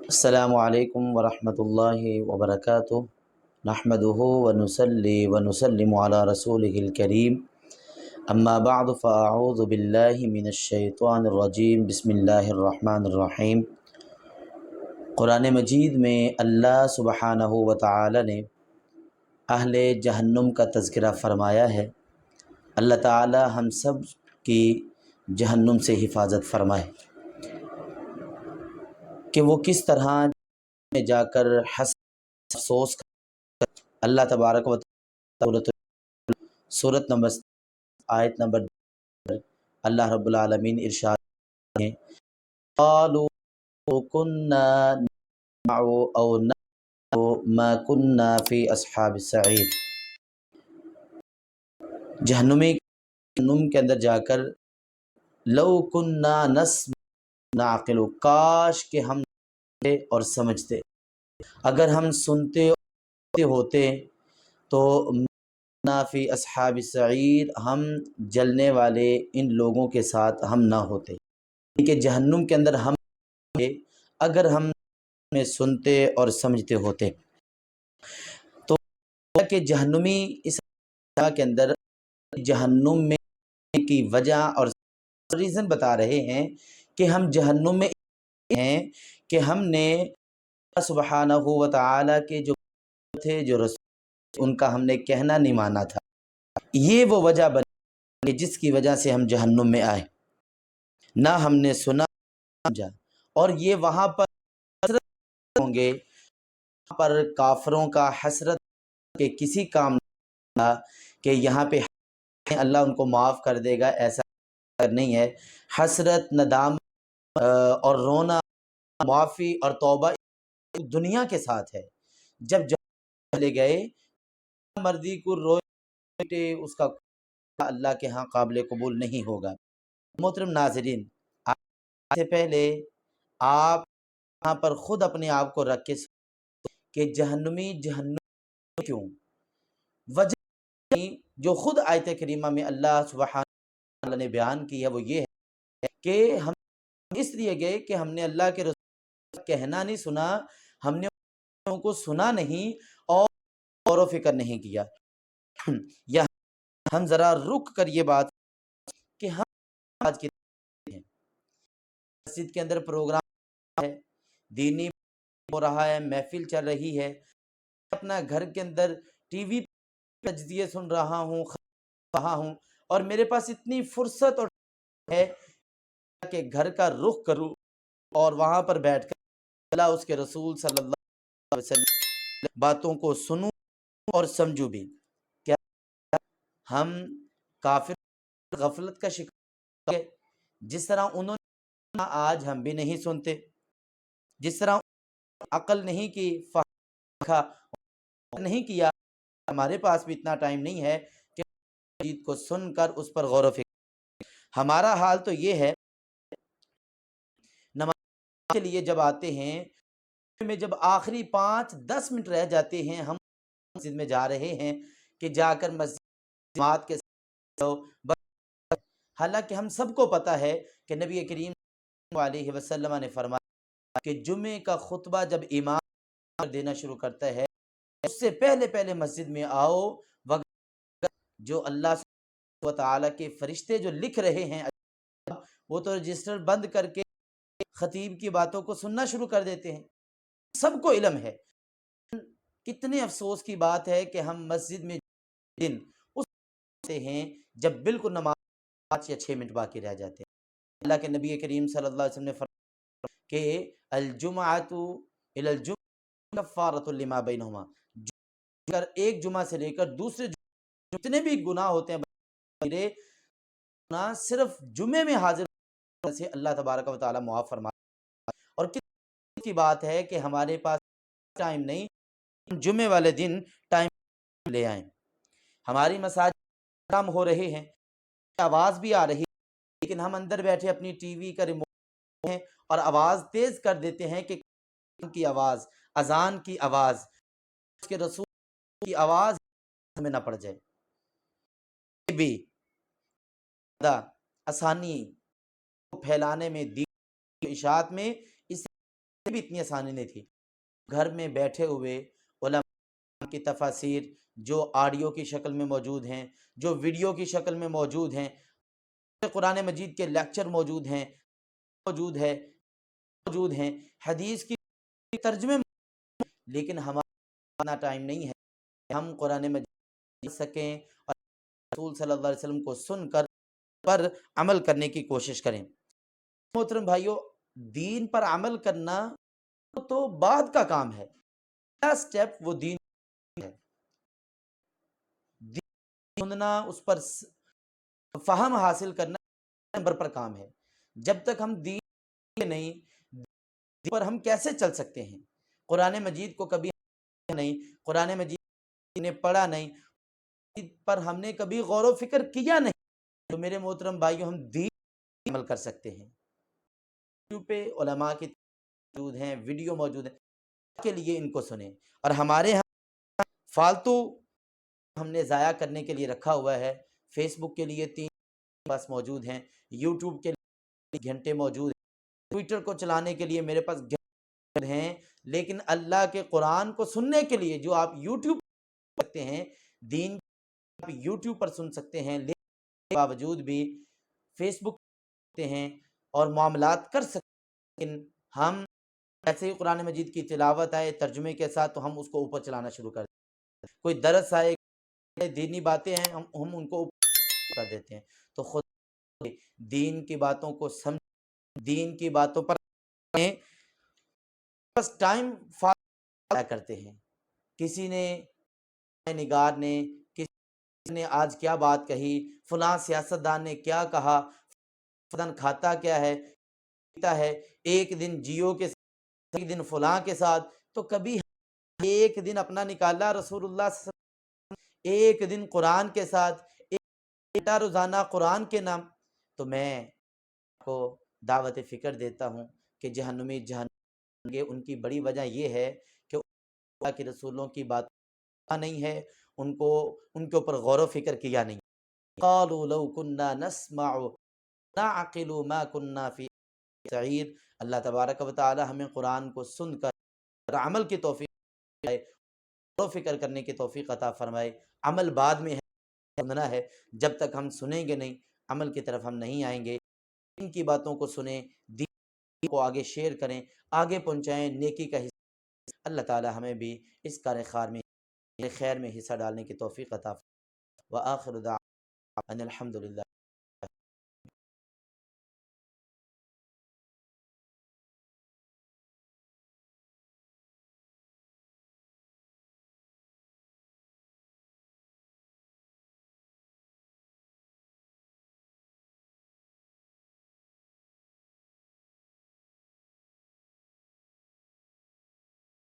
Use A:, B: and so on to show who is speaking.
A: السلام علیکم ورحمۃ اللہ وبرکاتہ نحمدہ ونصلی ونسلم علی رسولہ الکریم اما بعد فاعوذ باللہ من الشیطان الرجیم بسم اللہ الرحمن الرحیم۔ قرآن مجید میں اللہ سبحانہ و تعالی نے اہل جہنم کا تذکرہ فرمایا ہے۔ اللہ تعالی ہم سب کی جہنم سے حفاظت فرمائے کہ وہ کس طرح میں جا کر افسوس کر۔ اللہ تبارک و تعالی سورۃ نمبر آیت نمبر اللہ رب العالمین ارشاد ہیں قالوا كنا نسمع او نعقل ما كنا في اصحاب السعیر۔ جہنم کے اندر جا کر لو كنا نسمع نعقل، کاش کہ ہم اور سمجھتے، اگر ہم سنتے ہوتے تو فی اصحاب السعیر، ہم جلنے والے ان لوگوں کے ساتھ ہم نہ ہوتے کہ جہنم کے اندر ہم اگر ہم سنتے اور سمجھتے ہوتے۔ تو کہ جہنمی اس کے اندر جہنم میں کی وجہ اور ریزن بتا رہے ہیں کہ ہم جہنم میں ہیں کہ ہم نے سبحانہ و تعالی کے جو تھے، جو رسول، ان کا ہم نے کہنا نہیں مانا تھا۔ یہ وہ وجہ بنی جس کی وجہ سے ہم جہنم میں آئے، نہ ہم نے سنا سمجھا۔ اور یہ وہاں پر حسرت ہوں گے، وہاں پر کافروں کا حسرت کہ کسی کام نہ تھا کہ یہاں پہ اللہ ان کو معاف کر دے گا، ایسا نہیں ہے۔ حسرت، ندامت اور رونا، معافی اور توبہ دنیا کے ساتھ ہے۔ جب چلے گئے مرضی کو روئے، اس کا اللہ کے ہاں قابل قبول نہیں ہوگا۔ محترم ناظرین، آج سے پہلے آپ یہاں پر خود اپنے آپ کو رکھ کے کہ جہنمی کیوں؟ وجہ جو خود آیت کریمہ میں اللہ سبحانہ وتعالی نے بیان کی ہے وہ یہ ہے کہ ہم اس لیے گئے کہ ہم نے اللہ کے رسول کہنا نہیں سنا، ہم نے ان کو سنا نہیں اور غور و فکر نہیں کیا۔ یا ہم ذرا رک کر یہ بات کہ ہم آج کی مسجد کے اندر پروگرام ہے، دینی ہو رہا ہے، محفل چل رہی ہے، اپنا گھر کے اندر ٹی وی پہ تجزیے سن رہا ہوں اور میرے پاس اتنی فرصت اور ہے کہ گھر کا رخ کروں اور وہاں پر بیٹھ کر اللہ اس کے رسول صلی اللہ علیہ وسلم باتوں کو سنوں اور سمجھوں بھی۔ کیا ہم کافر غفلت کا شکار ہے؟ جس طرح انہوں نے آج ہم بھی نہیں سنتے، جس طرح عقل نہیں کی، نہیں کیا، ہمارے پاس بھی اتنا ٹائم نہیں ہے کہ چیز کو سن کر اس پر غور و فکر۔ ہمارا حال تو یہ ہے، نماز کے لیے جب آتے ہیں میں جب آخری 5-10 منٹ رہ جاتے ہیں، ہم مسجد میں جا رہے ہیں کہ جا کر مسجد جماعت کے ساتھ، حالانکہ ہم سب کو پتہ ہے کہ نبی کریم صلی اللہ علیہ وسلم نے فرمایا کہ جمعے کا خطبہ جب امام دینا شروع کرتا ہے اس سے پہلے مسجد میں آؤ، جو اللہ سبحانہ و تعالیٰ کے فرشتے جو لکھ رہے ہیں وہ تو رجسٹر بند کر کے خطیب کی باتوں کو سننا شروع کر دیتے ہیں۔ سب کو علم ہے۔ کتنے افسوس کی بات ہے کہ ہم مسجد میں دن اس ہیں جب بالکل نماز 5 یا 6 منٹ باقی رہ جاتے ہیں۔ اللہ کے نبی کریم صلی اللہ علیہ وسلم نے فرمایا کہ الجمعۃ الی الجمعۃ کفارۃ لما بینہما، اگر ایک جمعہ سے لے کر دوسرے جتنے بھی گناہ ہوتے ہیں میرے گناہ صرف جمعے میں حاضر ہونے سے اللہ تبارک و تعالی معاف فرماتا ہے۔ اور کتنی کی بات ہے کہ ہمارے پاس ٹائم نہیں، جمعے والے دن ٹائم لے آئیں۔ ہماری مساجد کام ہو رہے ہیں، آواز بھی آ رہی ہے، لیکن ہم اندر بیٹھے اپنی ٹی وی کا ریموٹ ہیں اور آواز تیز کر دیتے ہیں کہ کی آواز، اذان کی آواز، اس کے رسول کی آواز ہمیں نہ پڑ جائے۔ یہ بھی آسانی کو پھیلانے میں، دین کی اشاعت میں، اس سے بھی اتنی آسانی نہیں تھی. گھر میں بیٹھے ہوئے علماء کی تفاسیر جو آڈیو کی شکل میں موجود ہیں، جو ویڈیو کی شکل میں موجود ہیں، قرآن مجید کے لیکچر موجود ہیں، موجود ہے موجود ہیں، حدیث کی ترجمے، لیکن ہمارا اتنا ٹائم نہیں ہے کہ ہم قرآن مجید سکیں اور رسول صلی اللہ علیہ وسلم کو سن کر پر عمل کرنے کی کوشش کریں. محترم بھائیوں، دین پر عمل کرنا تو بعد کا کام ہے. پہلا سٹیپ وہ دین ہے. دین سننا، اس پر فہم حاصل کرنا نمبر پر کام ہے. جب تک ہم دین نہیں، دین پر ہم کیسے چل سکتے ہیں؟ قرآن مجید کو کبھی نہیں، قرآن مجید نے پڑھا نہیں، پر ہم نے کبھی غور و فکر کیا نہیں، تو میرے محترم بھائیوں ہم دین پر عمل کر سکتے ہیں. یوٹیوب پہ علماء کی موجود ہیں، ویڈیو موجود ہیں، کے لیے ان کو سنیں. اور ہمارے ہاں فالتو ہم نے ضائع کرنے کے لیے رکھا ہوا ہے. فیس بک کے لیے 3 بس موجود ہیں، یوٹیوب کے لیے گھنٹے موجود ہیں، ٹویٹر کو چلانے کے لیے میرے پاس گھنٹے ہیں، لیکن اللہ کے قرآن کو سننے کے لیے جو آپ یوٹیوب پر سکتے ہیں، دین آپ یوٹیوب پر سن سکتے ہیں، لیکن اس کے باوجود بھی فیس بک سکتے ہیں اور معاملات کر سکتے ہیں. لیکن ہم ایسے ہی قرآن مجید کی تلاوت آئے ترجمے کے ساتھ تو ہم اس کو اوپر چلانا شروع کر دیتے ہیں. کوئی درس آئے، دینی باتیں ہیں، ہم ان کو اوپر کر دیتے ہیں. تو خود دین کی باتوں کو سمجھ، دین کی باتوں پر بس ٹائم فارغ کرتے ہیں. کسی نے نگار نے، کسی نے آج کیا بات کہی، فلاں سیاستدان نے کیا کہا، فلاں کھاتا کیا ہے، پیتا ہے، ایک دن جیو کے ساتھ، ایک دن فلاں کے ساتھ، تو کبھی ایک دن اپنا نکالا رسول اللہ صلی اللہ علیہ وسلم، ایک دن قرآن کے ساتھ، ایک گھنٹہ روزانہ قرآن کے نام. تو میں آپ کو دعوت فکر دیتا ہوں کہ جہنمی جہنم گے. ان کی بڑی وجہ یہ ہے کہ اللہ کے رسولوں کی بات نہیں ہے، ان کے اوپر غور و فکر کیا نہیں. قالوا لو كنا نسمع نعقل ما كنا في سعیر. اللہ تبارک و تعالی ہمیں قرآن کو سن کر عمل کی توفیق دے، غور و فکر کرنے کی توفیق عطا فرمائے. عمل بعد میں ہے، سننا ہے. جب تک ہم سنیں گے نہیں، عمل کی طرف ہم نہیں آئیں گے. دین کی باتوں کو سنیں، دین کو آگے شیئر کریں، آگے پہنچائیں، نیکی کا حصہ. اللہ تعالی ہمیں بھی اس کار خیر میں حصہ ڈالنے کی توفیق عطا فرمائے. وآخر دعوانا ان الحمد للہ.